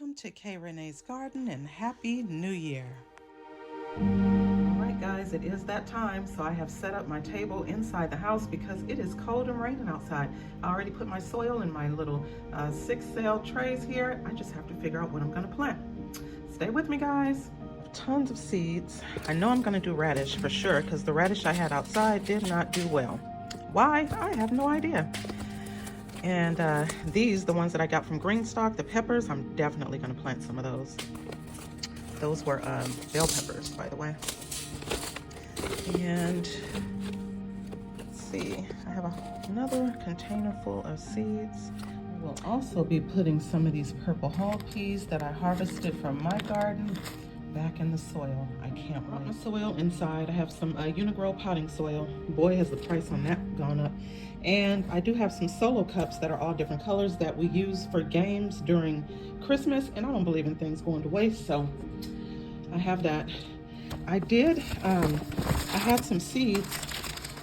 Welcome to K. Renee's Garden and Happy New Year. Alright guys, it is that time, so I have set up my table inside the house because it is cold and raining outside. I already put my soil in my little 6-cell trays here. I just have to figure out what I'm going to plant. Stay with me guys. Tons of seeds. I know I'm going to do radish for sure because the radish I had outside did not do well. Why? I have no idea. And these, the ones that I got from Greenstock, the peppers, I'm definitely going to plant some of those. Those were bell peppers, by the way. And let's see, I have another container full of seeds. I will also be putting some of these purple hog peas that I harvested from my garden back in the soil. I can't wait. My soil inside. I have some Unigrow potting soil. Boy, has the price on that gone up. And I do have some solo cups that are all different colors that we use for games during Christmas, and I don't believe in things going to waste, so I have that. I had some seeds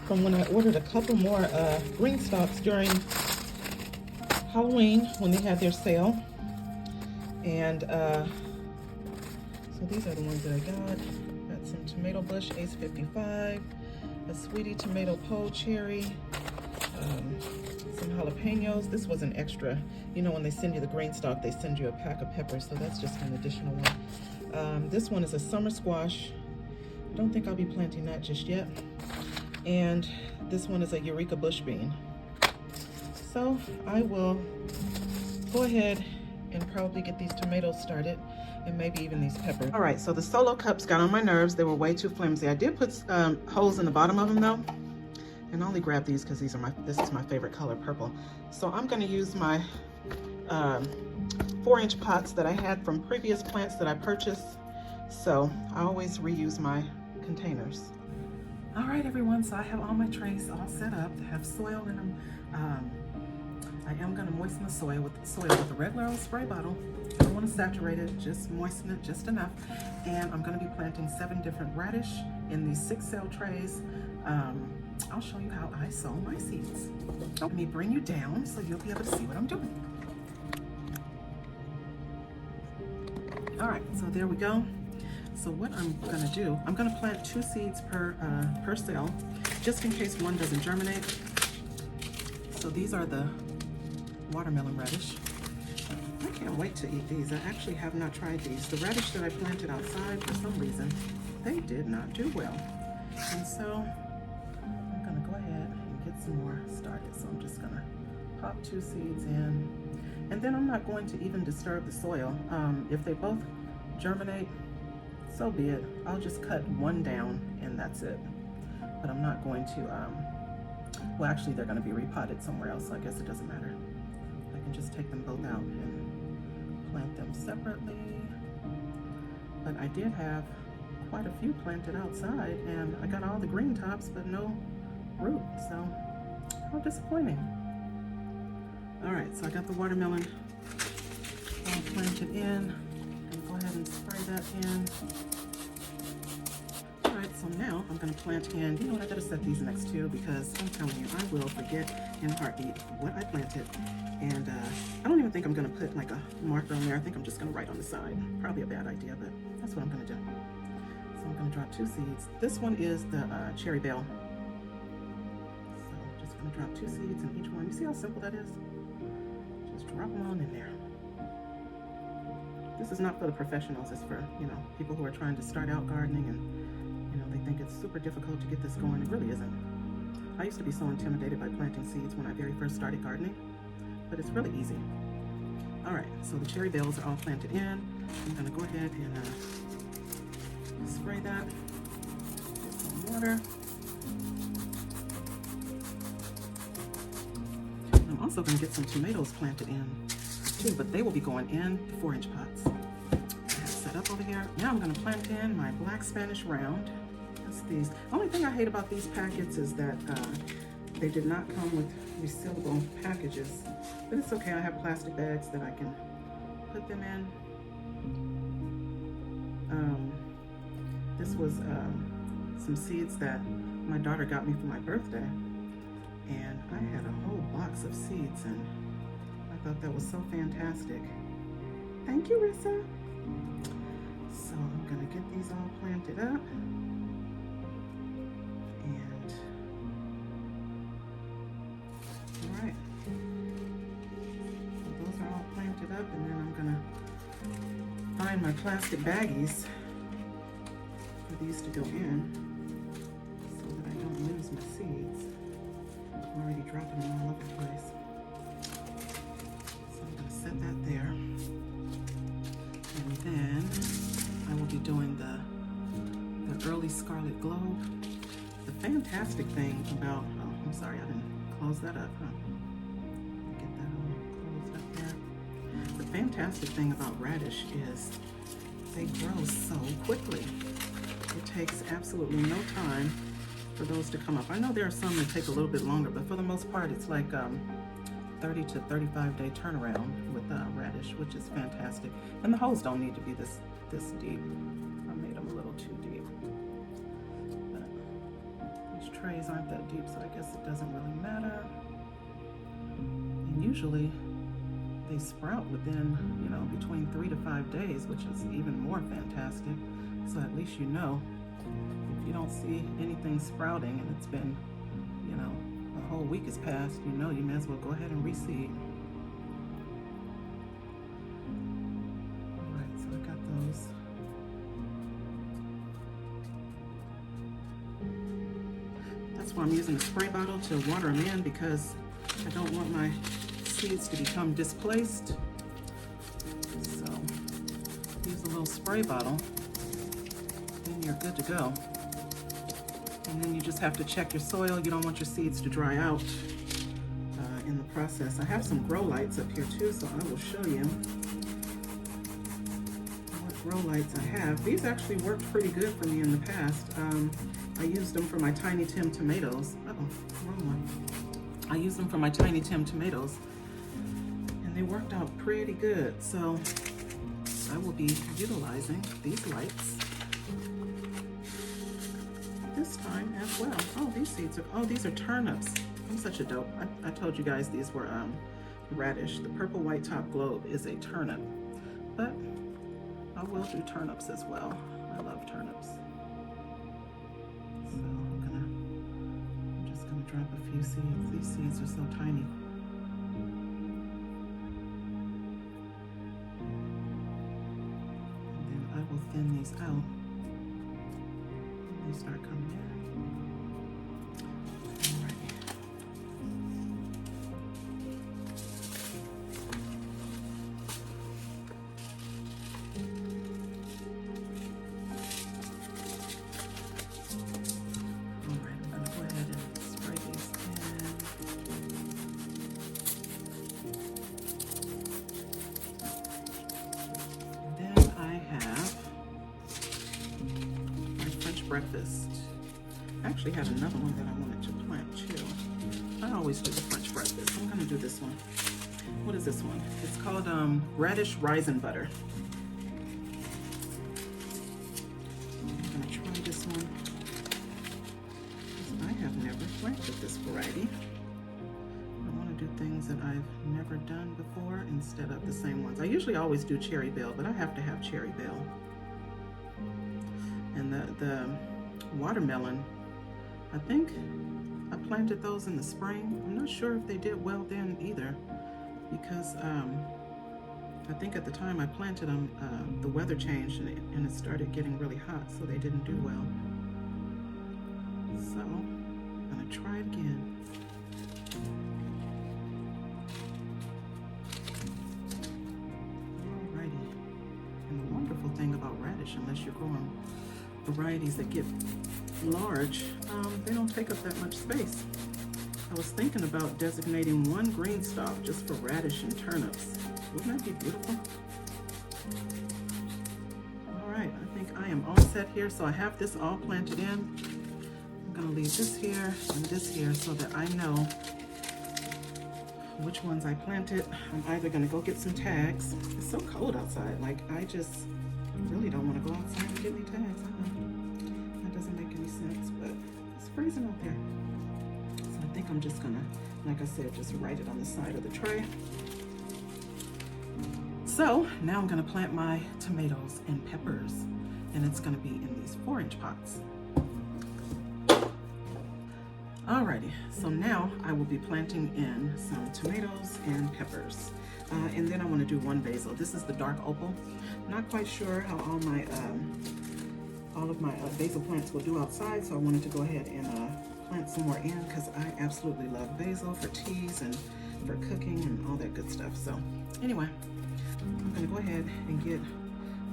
from when I ordered a couple more Greenstocks during Halloween when they had their sale. And so these are the ones that I got. Got some tomato bush Ace 55, a sweetie tomato pole cherry, some jalapenos. This was an extra. You know, when they send you the Greenstock, they send you a pack of peppers, so that's just an additional one. This one is a summer squash. I don't think I'll be planting that just yet. And this one is a Eureka bush bean. So I will go ahead and probably get these tomatoes started, and maybe even these peppers. All right, so the solo cups got on my nerves. They were way too flimsy. I did put holes in the bottom of them though. And I only grabbed these because this is my favorite color, purple. So I'm gonna use my 4-inch pots that I had from previous plants that I purchased. So I always reuse my containers. All right, everyone, so I have all my trays all set up. They have soil in them. I am gonna moisten the soil with a regular old spray bottle. I don't wanna saturate it, just moisten it just enough. And I'm gonna be planting 7 different radish in these 6-cell trays. I'll show you how I sow my seeds. Let me bring you down so you'll be able to see what I'm doing. All right, so there we go. So what I'm gonna do, I'm gonna plant 2 seeds per cell, just in case one doesn't germinate. So these are the watermelon radish. I can't wait to eat these. I actually have not tried these. The radish that I planted outside, for some reason, they did not do well. And so I'm gonna go ahead and get some more started. So I'm just gonna pop 2 seeds in. And then I'm not going to even disturb the soil. If they both germinate, so be it. I'll just cut one down and that's it. But I'm not going to, well actually they're gonna be repotted somewhere else, so I guess it doesn't matter. I can just take them both out and plant them separately. But I did have quite a few planted outside and I got all the green tops but no root, so how disappointing. All right, so I got the watermelon all planted in. I'm gonna go ahead and spray that in. All right, so now I'm gonna plant in, you know what, I gotta set these next to because I'm telling you, I will forget in a heartbeat what I planted. And I don't even think I'm gonna put like a marker on there. I think I'm just gonna write on the side. Probably a bad idea, but that's what I'm gonna do. So I'm gonna drop 2 seeds. This one is the cherry bell. So I'm just gonna drop 2 seeds in each one. You see how simple that is? Just drop them on in there. This is not for the professionals, it's for, you know, people who are trying to start out gardening and, you know, they think it's super difficult to get this going. It really isn't. I used to be so intimidated by planting seeds when I very first started gardening, but it's really easy. All right, so the cherry bells are all planted in. I'm gonna go ahead and spray that with some water. I'm also gonna get some tomatoes planted in too, but they will be going in the 4-inch pots. I have set up over here. Now I'm gonna plant in my black Spanish round. That's these. Only thing I hate about these packets is that they did not come with resealable packages, but it's okay. I have plastic bags that I can put them in. This was some seeds that my daughter got me for my birthday, and I had a whole box of seeds and I thought that was so fantastic. Thank you, Rissa. So I'm gonna get these all planted up. And, all right. So those are all planted up, and then I'm gonna find my plastic baggies for these to go in so that I don't lose my seeds. I'm already dropping them all over the place. So I'm gonna set that there. And then I will be doing the early scarlet globe. The fantastic thing about, oh, I'm sorry, I didn't close that up, huh? Get that all closed up there. The fantastic thing about radish is they grow so quickly. It takes absolutely no time for those to come up. I know there are some that take a little bit longer, but for the most part, it's like 30 to 35 day turnaround with radish, which is fantastic. And the holes don't need to be this deep. I made them a little too deep. But these trays aren't that deep, so I guess it doesn't really matter. And usually they sprout within, you know, between 3 to 5 days, which is even more fantastic. So at least you know, if you don't see anything sprouting and it's been, you know, a whole week has passed, you know, you may as well go ahead and reseed. All right, so I got those. That's why I'm using a spray bottle to water them in, because I don't want my seeds to become displaced. So use a little spray bottle, then you're good to go. And then you just have to check your soil. You don't want your seeds to dry out in the process. I have some grow lights up here too, so I will show you what grow lights I have. These actually worked pretty good for me in the past. I used them for my Tiny Tim tomatoes. Uh-oh, wrong one. I used them for my Tiny Tim tomatoes, and they worked out pretty good. So I will be utilizing these lights this time as well. Oh, these seeds are, oh, these are turnips. I'm such a dope. I told you guys these were radish. The purple white top globe is a turnip, but I will do turnips as well. I love turnips. So I'm just gonna drop a few seeds. These seeds are so tiny. And then I will thin these out. They start coming in. Alrighty. Alright, I'm gonna go ahead and spray these in. And then I have breakfast. I actually had another one that I wanted to plant too. I always do the French breakfast. I'm gonna do this one. What is this one? It's called radish raisin butter. I'm gonna try this one. I have never planted this variety. I want to do things that I've never done before instead of the same ones. I usually always do cherry bell, but I have to have cherry bell. And the watermelon, I think I planted those in the spring. I'm not sure if they did well then either, because I think at the time I planted them, the weather changed and it started getting really hot, so they didn't do well. So I'm gonna try it again. Alrighty. And the wonderful thing about radish, unless you're growing varieties that get large, they don't take up that much space. I was thinking about designating one green stalk just for radish and turnips. Wouldn't that be beautiful? All right, I think I am all set here. So I have this all planted in. I'm gonna leave this here and this here so that I know which ones I planted. I'm either gonna go get some tags. It's so cold outside. Like, I just really don't want to go outside and get any tags. That doesn't make any sense, but it's freezing out there. So I think I'm just gonna, like I said, just write it on the side of the tray. So now I'm gonna plant my tomatoes and peppers, and it's gonna be in these 4-inch pots. Alrighty, so now I will be planting in some tomatoes and peppers. And then I want to do one basil. This is the dark opal. Not quite sure how all of my basil plants will do outside, so I wanted to go ahead and plant some more in because I absolutely love basil for teas and for cooking and all that good stuff. So anyway, I'm going to go ahead and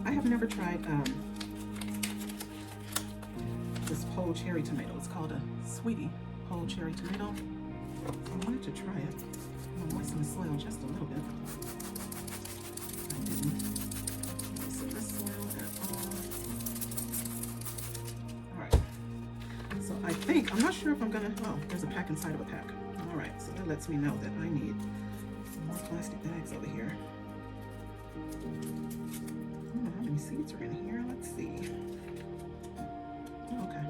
I have never tried this pole cherry tomato. It's called a sweetie pole cherry tomato. So I wanted to try it. I'll moisten the soil just a little bit. I didn't moisten the soil at all. Alright. So I think, I'm not sure if I'm gonna, oh, there's a pack inside of a pack. Alright, so that lets me know that I need some more plastic bags over here. I don't know how many seeds are in here. Let's see. Okay.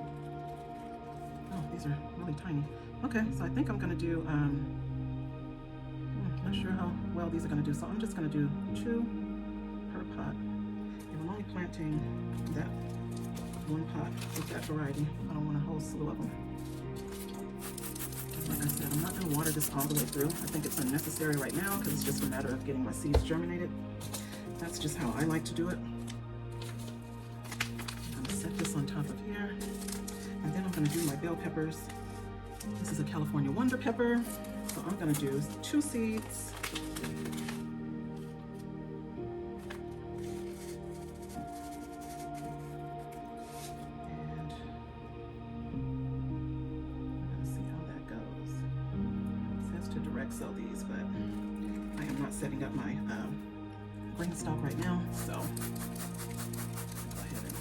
Oh, these are really tiny. Okay, so I think I'm gonna do, not sure how well these are gonna do, so I'm just gonna do 2 per pot. And I'm only planting that one pot with that variety. I don't want a whole slew of them. Like I said, I'm not gonna water this all the way through. I think it's unnecessary right now because it's just a matter of getting my seeds germinated. That's just how I like to do it. I'm gonna set this on top of here. And then I'm gonna do my bell peppers. This is a California Wonder Pepper. So I'm gonna do 2 seeds. And we're gonna see how that goes. It says to direct sow these, but I am not setting up my green stalk right now, so go ahead and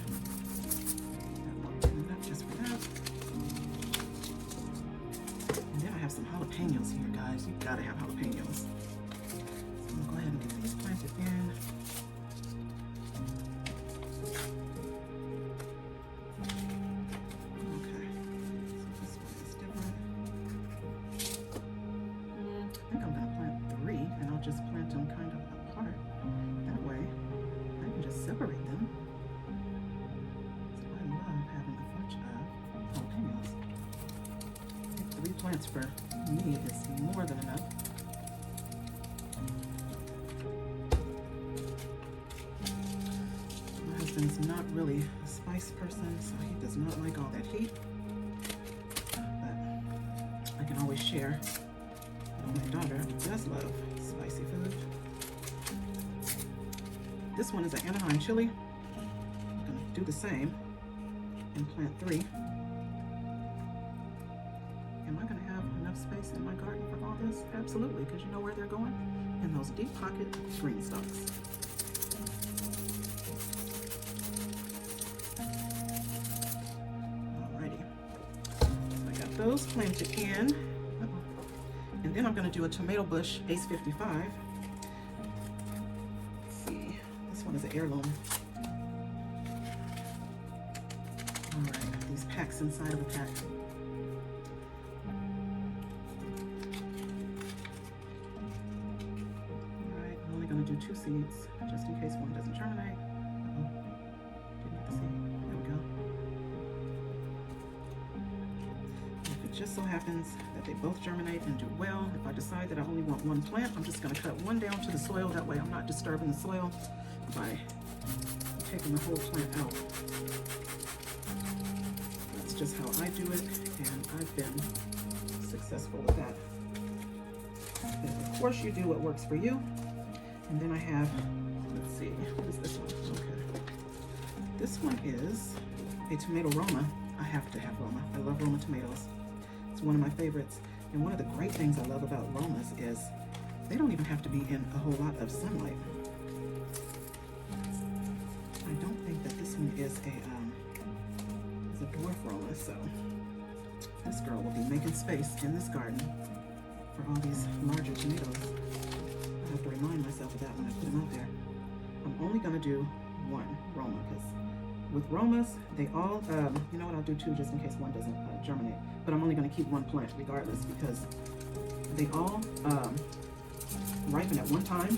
turn it up just for that. And then I have some jalapenos here, guys. You gotta have jalapenos. So I'm gonna go ahead and get these planted in. Okay, so this one is different. I think I'm gonna plant 3, and I'll just plant them kind of apart. That way, I can just separate them. So I love having a bunch of jalapenos. 3 plants for me is more than enough. My husband's not really a spice person, so he does not like all that heat. But I can always share. My daughter does love spicy food. This one is an Anaheim chili. I'm gonna do the same and plant 3. Am I gonna have enough space in my garden for all this? Absolutely, because you know where they're going? In those deep pocket green stalks. Alrighty, I got those planted in. And then I'm gonna do a tomato bush Ace 55. Let's see, this one is an heirloom. Alright, these packs inside of a pack. Going to do 2 seeds just in case one doesn't germinate. Didn't get the seed. There we go. If it just so happens that they both germinate and do well, if I decide that I only want 1 plant, I'm just going to cut one down to the soil. That way I'm not disturbing the soil by taking the whole plant out. That's just how I do it, and I've been successful with that. And of course, you do what works for you. And then I have, let's see, what is this one? Okay. This one is a tomato Roma. I have to have Roma. I love Roma tomatoes. It's one of my favorites. And one of the great things I love about Romas is they don't even have to be in a whole lot of sunlight. I don't think that this one is a dwarf Roma, so this girl will be making space in this garden for all these larger tomatoes. I have to remind myself of that when I put them out there. I'm only going to do 1 Roma because with Romas, they all, you know what, I'll do 2 just in case one doesn't germinate. But I'm only going to keep 1 plant regardless because they all ripen at one time.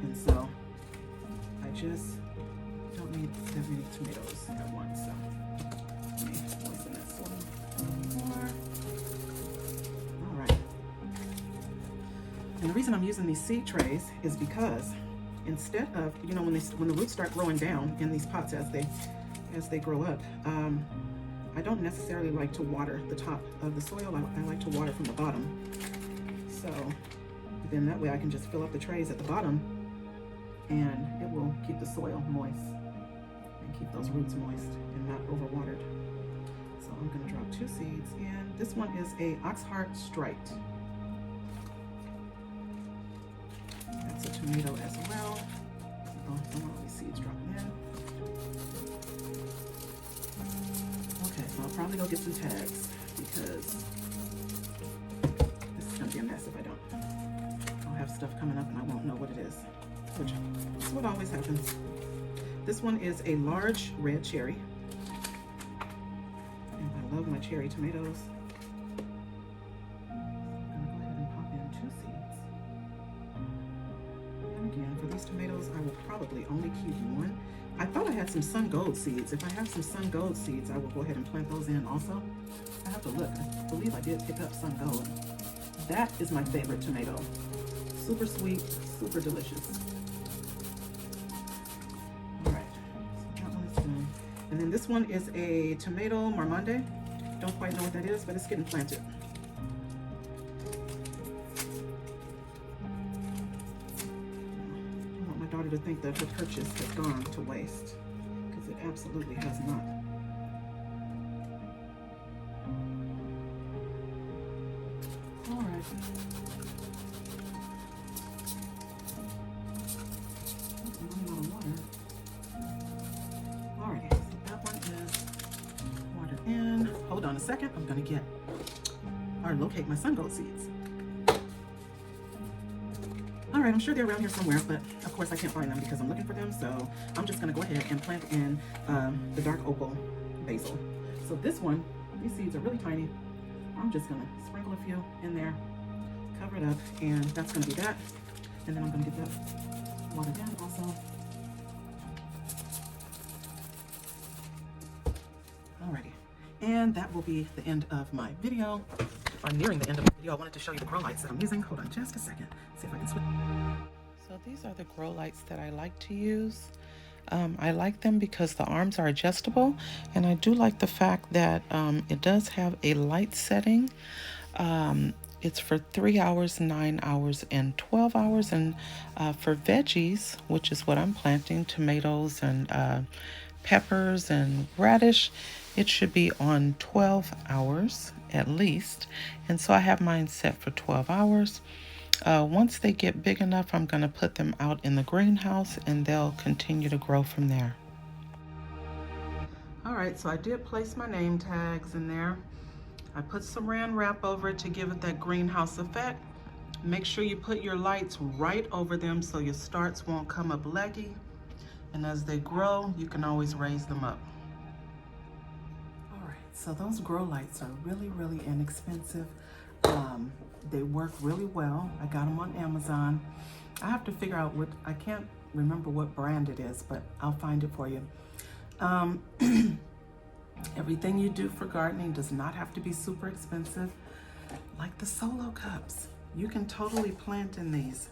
And so just don't need that many tomatoes at once. So let me moisten that soil a little more. All right. And the reason I'm using these seed trays is because instead of, you know, when the roots start growing down in these pots as they grow up, I don't necessarily like to water the top of the soil. I like to water from the bottom. So then that way I can just fill up the trays at the bottom and it will keep the soil moist and keep those roots moist and not overwatered. So I'm going to drop 2 seeds, and this one is a Oxheart Striped. That's a tomato as well. Oh, I don't want all these seeds dropping in. Okay, so I'll probably go get some tags because this is going to be a mess if I don't. I'll have stuff coming up and I won't know what it is, which is what always happens. This one is a large red cherry. And I love my cherry tomatoes. I'm going to go ahead and pop in 2 seeds. And again, for these tomatoes, I will probably only keep 1. I thought I had some sun gold seeds. If I have some sun gold seeds, I will go ahead and plant those in also. I have to look. I believe I did pick up sun gold. That is my favorite tomato. Super sweet, super delicious. All right, so that one is done. And then this one is a tomato marmande. Don't quite know what that is, but it's getting planted. I don't want my daughter to think that her purchase has gone to waste, because it absolutely has not. All right. Alright, so that one is watered in. Hold on a second, I'm gonna get or locate my sun gold seeds. Alright, I'm sure they're around here somewhere, but of course I can't find them because I'm looking for them, so I'm just gonna go ahead and plant in the dark opal basil. So this one, these seeds are really tiny. I'm just gonna sprinkle a few in there, cover it up, and that's gonna be that. And then I'm gonna get that watered in also. Alrighty, and that will be the end of my video, or nearing the end of the video. I wanted to show you the grow lights that I'm using. Hold on just a second, see if I can switch. So these are the grow lights that I like to use. I like them because the arms are adjustable, and I do like the fact that it does have a light setting. It's for 3 hours, 9 hours, and 12 hours. And for veggies, which is what I'm planting, tomatoes and peppers and radish, it should be on 12 hours at least. And so I have mine set for 12 hours. Once they get big enough, I'm going to put them out in the greenhouse and they'll continue to grow from there. All right, so I did place my name tags in there. I put saran wrap over it to give it that greenhouse effect. Make sure you put your lights right over them so your starts won't come up leggy. And as they grow, you can always raise them up. All right, so those grow lights are really, really inexpensive. They work really well. I got them on Amazon. I have to figure out I can't remember what brand it is, but I'll find it for you. Everything you do for gardening does not have to be super expensive. Like the solo cups, you can totally plant in these.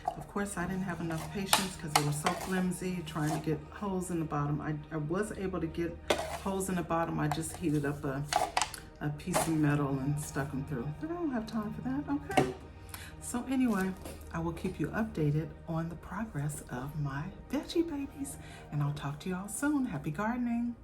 Of course, I didn't have enough patience because they were so flimsy, trying to get holes in the bottom. I was able to get holes in the bottom. I just heated up a piece of metal and stuck them through. But I don't have time for that, okay? So anyway, I will keep you updated on the progress of my veggie babies, and I'll talk to you all soon. Happy gardening.